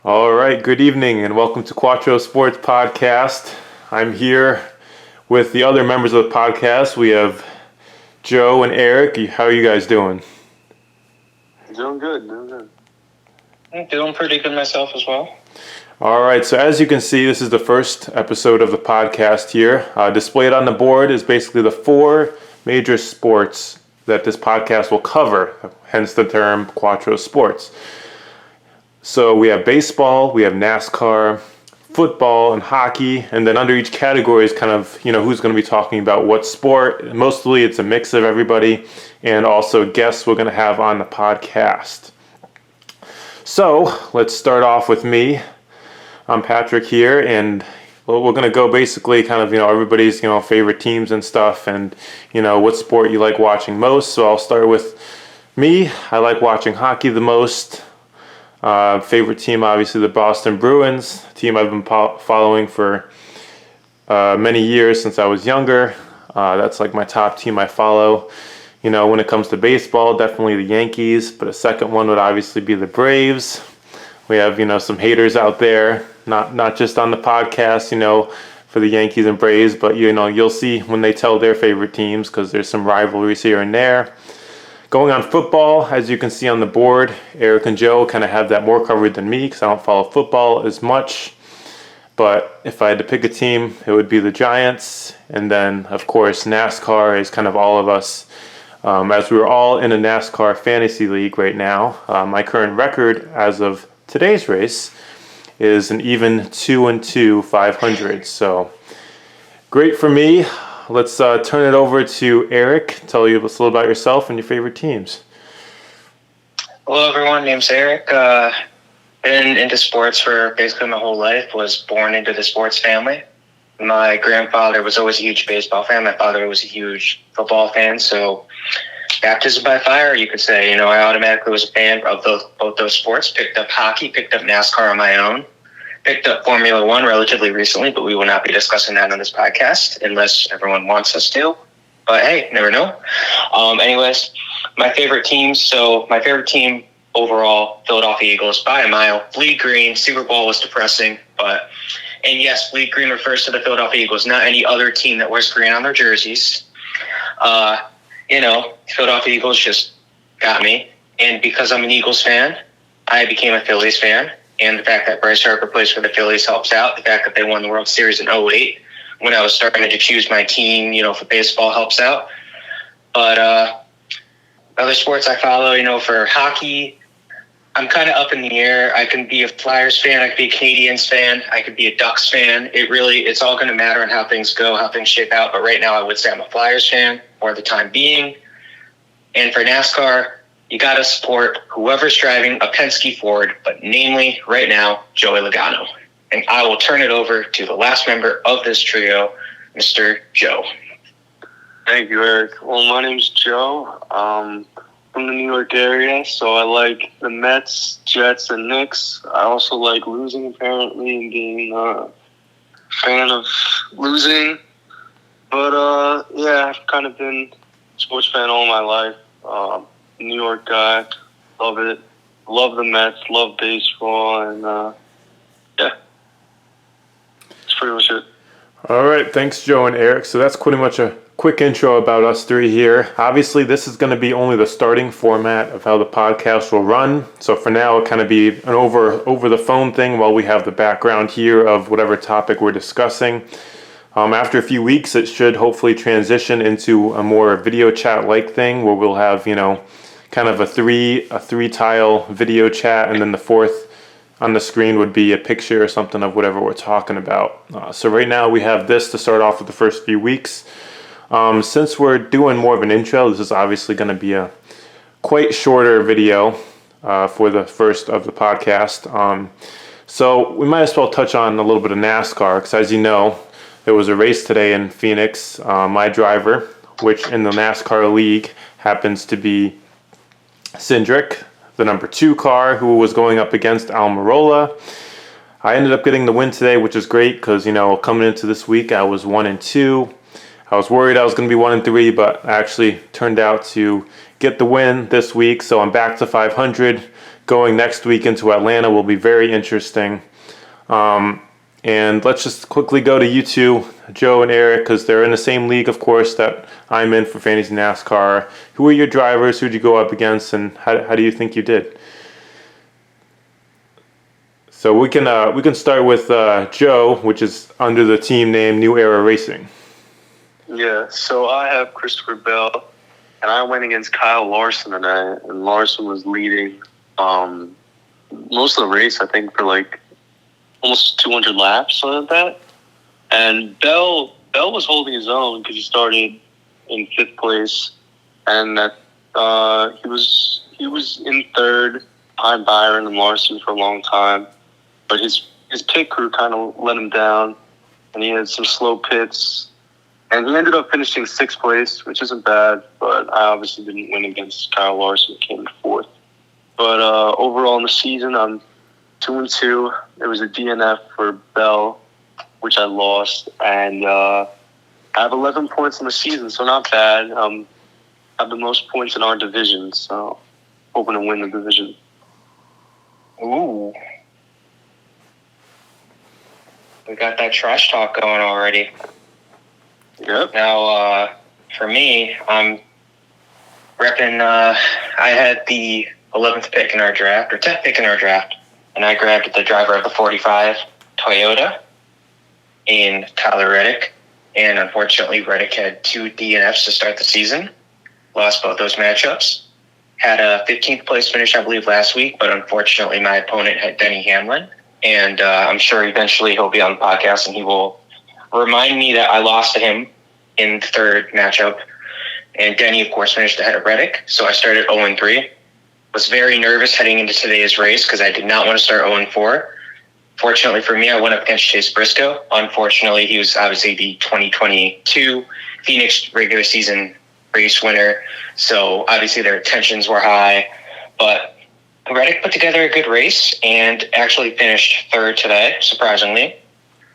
All right, good evening and welcome to Quattro Sports Podcast. I'm here with the other members of the podcast. We have Joe and Eric. How are you guys doing? Doing good. I'm doing pretty good myself as well. All right, so as you can see, this is the first episode of the podcast here. Displayed on the board is basically the four major sports that this podcast will cover, hence the term Quattro Sports. So we have baseball, we have NASCAR, football, and hockey, and then under each category is kind of, who's going to be talking about what sport. Mostly it's a mix of everybody, and also guests we're going to have on the podcast. So let's start off with me. I'm Patrick here, and we're going to go basically kind of, everybody's, favorite teams and stuff, and, what sport you like watching most. So I'll start with me. I like watching hockey the most. Favorite team, obviously, the Boston Bruins, team I've been following for many years since I was younger. That's like my top team I follow. When it comes to baseball, definitely the Yankees, but a second one would obviously be the Braves. We have, some haters out there, not just on the podcast, for the Yankees and Braves, but, you'll see when they tell their favorite teams because there's some rivalries here and there. Going on football, as you can see on the board, Eric and Joe kind of have that more covered than me because I don't follow football as much. But if I had to pick a team, it would be the Giants. And then, of course, NASCAR is kind of all of us. As we're all in a NASCAR fantasy league right now, my current record as of today's race is an even 2-2 500. So great for me. Let's turn it over to Eric. Tell you a little about yourself and your favorite teams. Hello, everyone. Name's Eric. Been into sports for basically my whole life. Was born into the sports family. My grandfather was always a huge baseball fan. My father was a huge football fan. So baptism by fire, you could say. I automatically was a fan of both those sports. Picked up hockey, picked up NASCAR on my own. Picked up Formula One relatively recently, but we will not be discussing that on this podcast unless everyone wants us to. But hey, never know. Anyways, my favorite teams. So my favorite team overall, Philadelphia Eagles by a mile. Bleed green. Super Bowl was depressing, and yes, bleed green refers to the Philadelphia Eagles, not any other team that wears green on their jerseys. Philadelphia Eagles just got me, and because I'm an Eagles fan, I became a Phillies fan. And the fact that Bryce Harper plays for the Phillies helps out. The fact that they won the World Series in 2008, when I was starting to choose my team, for baseball helps out. But other sports I follow, for hockey, I'm kind of up in the air. I can be a Flyers fan. I could be a Canadiens fan. I could be a Ducks fan. It's all going to matter on how things go, how things shape out. But right now I would say I'm a Flyers fan for the time being. And for NASCAR, you got to support whoever's driving a Penske Ford, but namely, right now, Joey Logano. And I will turn it over to the last member of this trio, Mr. Joe. Thank you, Eric. Well, my name's Joe. I'm from the New York area, so I like the Mets, Jets, and Knicks. I also like losing, apparently, and being a fan of losing. But, yeah, I've kind of been a sports fan all my life. New York guy, love it, love the Mets, love baseball, and yeah, that's pretty much it. All right, thanks, Joe and Eric. So that's pretty much a quick intro about us three here. Obviously, this is going to be only the starting format of how the podcast will run. So for now, it'll kind of be an over the phone thing while we have the background here of whatever topic we're discussing. After a few weeks, it should hopefully transition into a more video chat like thing where we'll have, kind of a three tile video chat, and then the fourth on the screen would be a picture or something of whatever we're talking about. So right now we have this to start off with the first few weeks. Since we're doing more of an intro, this is obviously going to be a quite shorter video for the first of the podcast. So we might as well touch on a little bit of NASCAR because, as you know, there was a race today in Phoenix. My driver, which in the NASCAR league happens to be Cindric, the number 2 car, who was going up against Almirola. I ended up getting the win today, which is great because, coming into this week, I was 1-2. I was worried I was going to be 1-3, but I actually turned out to get the win this week. So I'm back to 500. going next week into Atlanta will be very interesting. And let's just quickly go to you two, Joe and Eric, because they're in the same league, of course, that I'm in for Fantasy NASCAR. Who are your drivers? Who did you go up against, and how do you think you did? So we can start with Joe, which is under the team name New Era Racing. Yeah, so I have Christopher Bell, and I went against Kyle Larson today, and Larson was leading most of the race, I think, for like almost 200 laps, something like that. And Bell was holding his own because he started in 5th place, and that he was in 3rd behind Byron and Larson for a long time, but his pit crew kind of let him down, and he had some slow pits, and he ended up finishing 6th place, which isn't bad, but I obviously didn't win against Kyle Larson, who came in 4th. But overall in the season, I'm 2-2. There was a DNF for Bell, which I lost, and I have 11 points in the season, so not bad. I have the most points in our division, so hoping to win the division. Ooh. We got that trash talk going already. Yep. Now, for me, I'm repping, I had the 11th pick in our draft, or 10th pick in our draft, and I grabbed the driver of the 45 Toyota in Tyler Reddick. And unfortunately, Reddick had 2 DNFs to start the season. Lost both those matchups. Had a 15th place finish, I believe, last week, but unfortunately my opponent had Denny Hamlin. And I'm sure eventually he'll be on the podcast and he will remind me that I lost to him in the 3rd matchup. And Denny, of course, finished ahead of Reddick. So I started 0-3. Was very nervous heading into today's race because I did not want to start 0-4. Fortunately for me, I went up against Chase Briscoe. Unfortunately, he was obviously the 2022 Phoenix regular season race winner. So obviously their tensions were high. But Reddick put together a good race and actually finished 3rd today, surprisingly.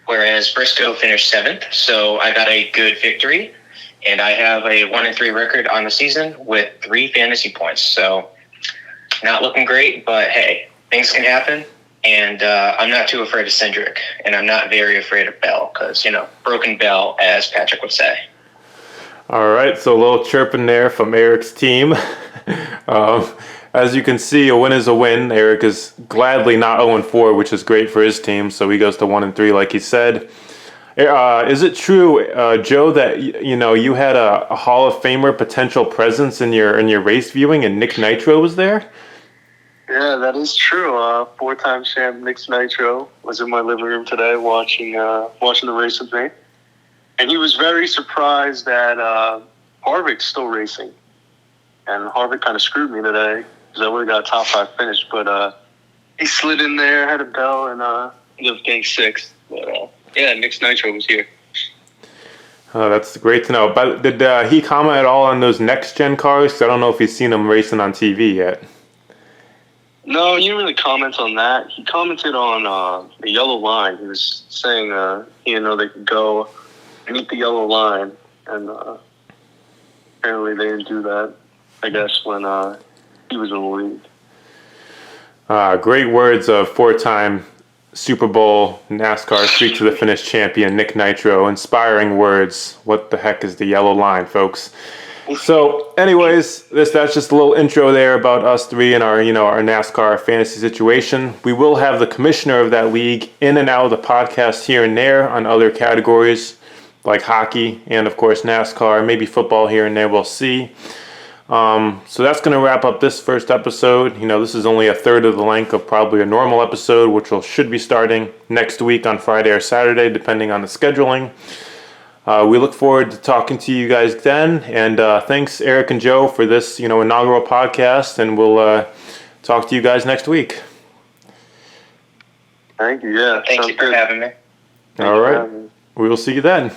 Whereas Briscoe finished 7th. So I got a good victory. And I have a 1-3 record on the season with 3 fantasy points. So not looking great, but hey, things can happen. And I'm not too afraid of Cindric, and I'm not very afraid of Bell because, broken bell, as Patrick would say. All right, so a little chirping there from Eric's team. As you can see, a win is a win. Eric is gladly not 0-4, which is great for his team, so he goes to 1-3, like he said. Is it true, Joe, that you had a Hall of Famer potential presence in your race viewing, and Nick Nitro was there? Yeah, that is true. 4-time champ Nick Nitro was in my living room today watching the race with me. And he was very surprised that Harvick's still racing. And Harvick kind of screwed me today because I would have got a top 5 finish. But he slid in there, had a bell, and ended up getting 6th. But yeah, Nick Nitro was here. Oh, that's great to know. But did he comment at all on those next-gen cars? 'Cause I don't know if he's seen them racing on TV yet. No, he didn't really comment on that. He commented on the yellow line. He was saying he didn't know they could go meet the yellow line, and apparently they didn't do that, I guess, when he was in the lead. Great words of 4-time Super Bowl NASCAR Street to the Finish champion Nick Nitro. Inspiring words. What the heck is the yellow line, folks? So, anyways, that's just a little intro there about us three and our NASCAR fantasy situation. We will have the commissioner of that league in and out of the podcast here and there on other categories like hockey and, of course, NASCAR, maybe football here and there. We'll see. So that's going to wrap up this first episode. This is only a third of the length of probably a normal episode, which should be starting next week on Friday or Saturday, depending on the scheduling. We look forward to talking to you guys then, and thanks Eric and Joe for this, inaugural podcast, and we'll talk to you guys next week. Thank you. Yeah. Thank you for having me. All right. We will see you then.